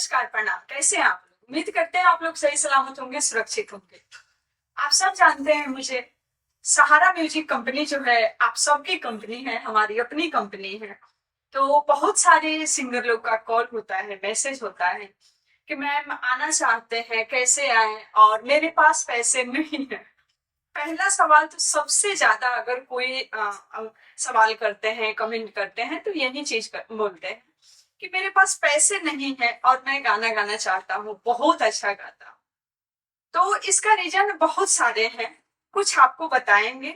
नमस्कार, प्रणाम। कैसे हैं आप लोग? उम्मीद करते हैं आप लोग सही सलामत होंगे, सुरक्षित होंगे। आप सब जानते हैं मुझे, सहारा म्यूजिक कंपनी जो है आप सबकी कंपनी है, हमारी अपनी कंपनी है। तो बहुत सारे सिंगर लोग का कॉल होता है, मैसेज होता है कि मैम आना चाहते हैं, कैसे आए, और मेरे पास पैसे नहीं है। पहला सवाल तो सबसे ज्यादा अगर कोई सवाल करते हैं, कमेंट करते हैं, तो यही चीज बोलते हैं कि मेरे पास पैसे नहीं है और मैं गाना गाना चाहता हूँ, बहुत अच्छा गाता हूँ। तो इसका रीजन बहुत सारे हैं, कुछ आपको बताएंगे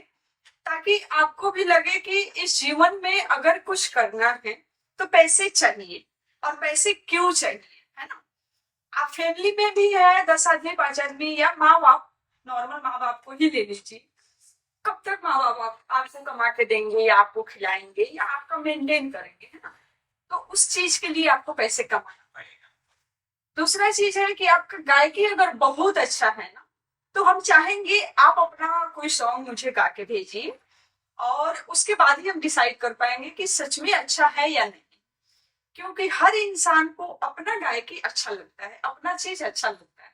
ताकि आपको भी लगे कि इस जीवन में अगर कुछ करना है तो पैसे चाहिए, और पैसे क्यों चाहिए, है ना। आप फैमिली में भी है 10 आदमी 5 आदमी, या माँ बाप, नॉर्मल माँ बाप को ही ले लीजिए। कब तक माँ बाप आपको कमा के देंगे, या आपको खिलाएंगे, या आपका मेंटेन करेंगे, है ना। तो उस चीज के लिए आपको पैसे कमाना पड़ेगा। दूसरा चीज है कि आपका गायकी अगर बहुत अच्छा है ना, तो हम चाहेंगे आप अपना कोई सॉन्ग मुझे गा के भेजिए, और उसके बाद ही हम डिसाइड कर पाएंगे कि सच में अच्छा है या नहीं। क्योंकि हर इंसान को अपना गायकी अच्छा लगता है, अपना चीज अच्छा लगता है।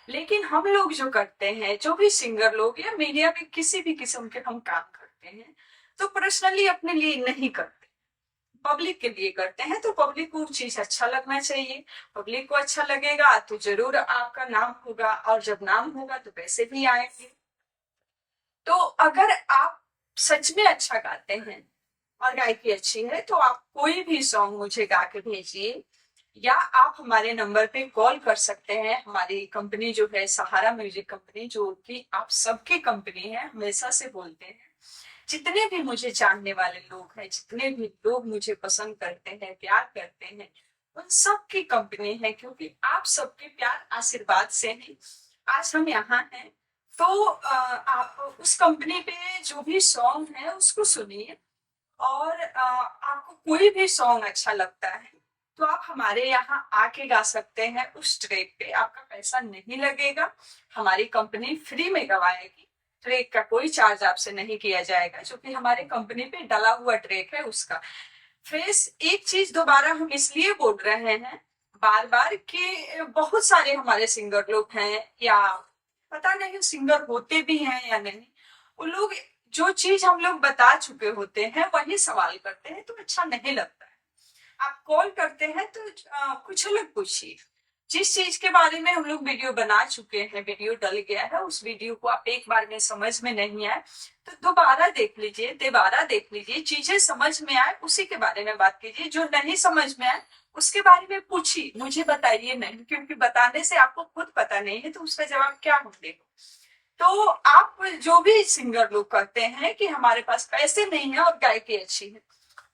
लेकिन हम लोग जो करते हैं, जो भी सिंगर लोग या मीडिया में किसी भी किस्म के हम काम करते हैं, तो पर्सनली अपने लिए नहीं करते, पब्लिक के लिए करते हैं। तो पब्लिक को चीज अच्छा लगना चाहिए। पब्लिक को अच्छा लगेगा तो जरूर आपका नाम होगा, और जब नाम होगा तो पैसे भी आएंगे। तो अगर आप सच में अच्छा गाते हैं और गायकी अच्छी है, तो आप कोई भी सॉन्ग मुझे गा के भेजिए, या आप हमारे नंबर पे कॉल कर सकते हैं। हमारी कंपनी जो है सहारा म्यूजिक कंपनी, जो कि आप सबकी कंपनी है, हमेशा से बोलते हैं। जितने भी मुझे जानने वाले लोग हैं, जितने भी लोग मुझे पसंद करते हैं, प्यार करते हैं, उन सब की कंपनी है। क्योंकि आप सबके प्यार आशीर्वाद से ही आज हम यहाँ हैं। तो आप उस कंपनी पे जो भी सॉन्ग है उसको सुनिए, और आपको कोई भी सॉन्ग अच्छा लगता है तो आप हमारे यहाँ आके गा सकते हैं। उस ट्रैक पे आपका पैसा नहीं लगेगा, हमारी कंपनी फ्री में गवाएगी। ट्रैक का कोई चार्ज आपसे नहीं किया जाएगा, जो कि हमारे कंपनी पे डला हुआ ट्रैक है उसका। फ्रेश एक चीज दोबारा हम इसलिए बोल रहे हैं बार बार कि बहुत सारे हमारे सिंगर लोग हैं, या पता नहीं सिंगर होते भी हैं या नहीं, वो लोग जो चीज हम लोग बता चुके होते हैं वही सवाल करते हैं, तो अच्छा नहीं लगता है। आप कॉल करते हैं तो कुछ अलग पूछिए। जिस चीज के बारे में हम लोग वीडियो बना चुके हैं, वीडियो डल गया है, उस वीडियो को आप एक बार में समझ में नहीं आए तो दोबारा देख लीजिए, दोबारा देख लीजिए, चीजें समझ में आए उसी के बारे में बात कीजिए। जो नहीं समझ में आए उसके बारे में पूछिए, मुझे बताइए नहीं, क्योंकि बताने से आपको खुद पता नहीं है तो उसका जवाब क्या हो देगा। तो आप जो भी सिंगर लोग कहते हैं कि हमारे पास पैसे नहीं है और गायकी अच्छी है,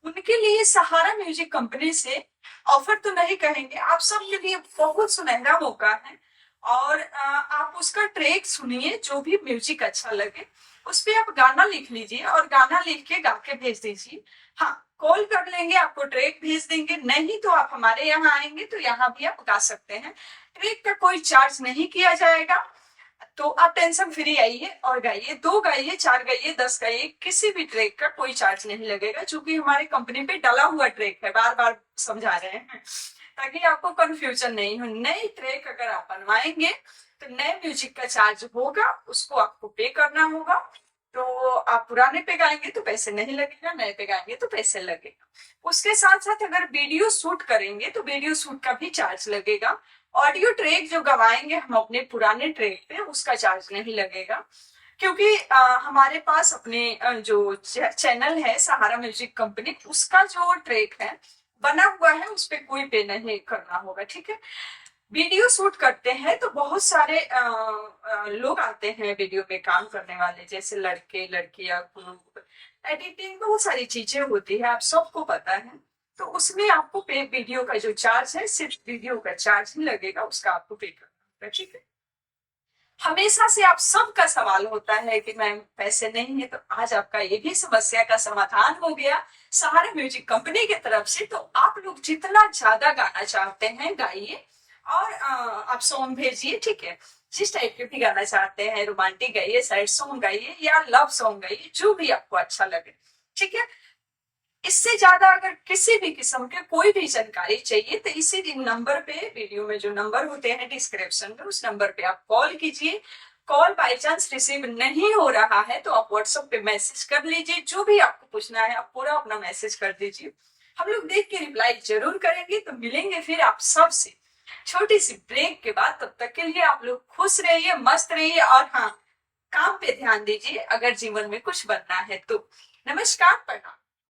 उनके लिए सहारा म्यूजिक कंपनी से ऑफर तो नहीं कहेंगे, आप सबके लिए बहुत सुनहरा मौका है। और आप उसका ट्रैक सुनिए, जो भी म्यूजिक अच्छा लगे उस पे आप गाना लिख लीजिए, और गाना लिख के गा के भेज दीजिए। हाँ, कॉल कर लेंगे, आपको ट्रैक भेज देंगे, नहीं तो आप हमारे यहाँ आएंगे तो यहाँ भी आप गा सकते हैं। ट्रैक का कोई चार्ज नहीं किया जाएगा। तो आप टेंशन फ्री आइए और गाइए, 2 गाइए, 4 गाइए, 10 गाइए, किसी भी ट्रैक का कोई चार्ज नहीं लगेगा, क्योंकि हमारी कंपनी पे डला हुआ ट्रैक है। बार बार समझा रहे हैं ताकि आपको कंफ्यूजन नहीं हो। नई ट्रैक अगर आप बनवाएंगे तो नए म्यूजिक का चार्ज होगा, उसको आपको पे करना होगा। तो आप पुराने पे गाएंगे तो पैसे नहीं लगेगा, नए पे गाएंगे तो पैसे लगेगा। उसके साथ साथ अगर वीडियो शूट करेंगे तो वीडियो शूट का भी चार्ज लगेगा। ऑडियो ट्रैक जो गवाएंगे हम अपने पुराने ट्रैक पे, उसका चार्ज नहीं लगेगा। क्योंकि हमारे पास अपने जो चैनल है सहारा म्यूजिक कंपनी, उसका जो ट्रैक है बना हुआ है, उस पर कोई पे नहीं करना होगा, ठीक है। वीडियो शूट करते हैं तो बहुत सारे लोग आते हैं वीडियो में काम करने वाले, जैसे लड़के लड़कियां, ग्रुप एडिटिंग, बहुत सारी चीजें होती है, आप सबको पता है। तो उसमें आपको पे वीडियो का जो चार्ज है, सिर्फ वीडियो का चार्ज ही लगेगा, उसका आपको पे करना होगा, ठीक है। हमेशा से आप सबका सवाल होता है कि मैम पैसे नहीं है, तो आज आपका ये भी समस्या का समाधान हो गया सहारा म्यूजिक कंपनी की तरफ से। तो आप लोग जितना ज्यादा गाना चाहते हैं गाइए, और आप सॉन्ग भेजिए, ठीक है। जिस टाइप के भी गाना चाहते हैं, रोमांटिक गाइए, सैड सॉन्ग गाइए, या लव सॉन्ग गाइए, जो भी आपको अच्छा लगे, ठीक है। इससे ज्यादा अगर किसी भी किस्म के कोई भी जानकारी चाहिए तो इसी नंबर पे, वीडियो में जो नंबर होते हैं डिस्क्रिप्शन में, उस नंबर पे आप कॉल कीजिए। कॉल बाई चांस रिसीव नहीं हो रहा है तो आप व्हाट्सएप पे मैसेज कर लीजिए, जो भी आपको पूछना है आप पूरा अपना मैसेज कर दीजिए, हम लोग देख के रिप्लाई जरूर करेंगे। तो मिलेंगे फिर आप सबसे छोटी सी ब्रेक के बाद। तब तक के लिए आप लोग खुश रहिए, मस्त रहिए, और हाँ, काम पे ध्यान दीजिए अगर जीवन में कुछ बनना है तो। नमस्कार, प्रणाम।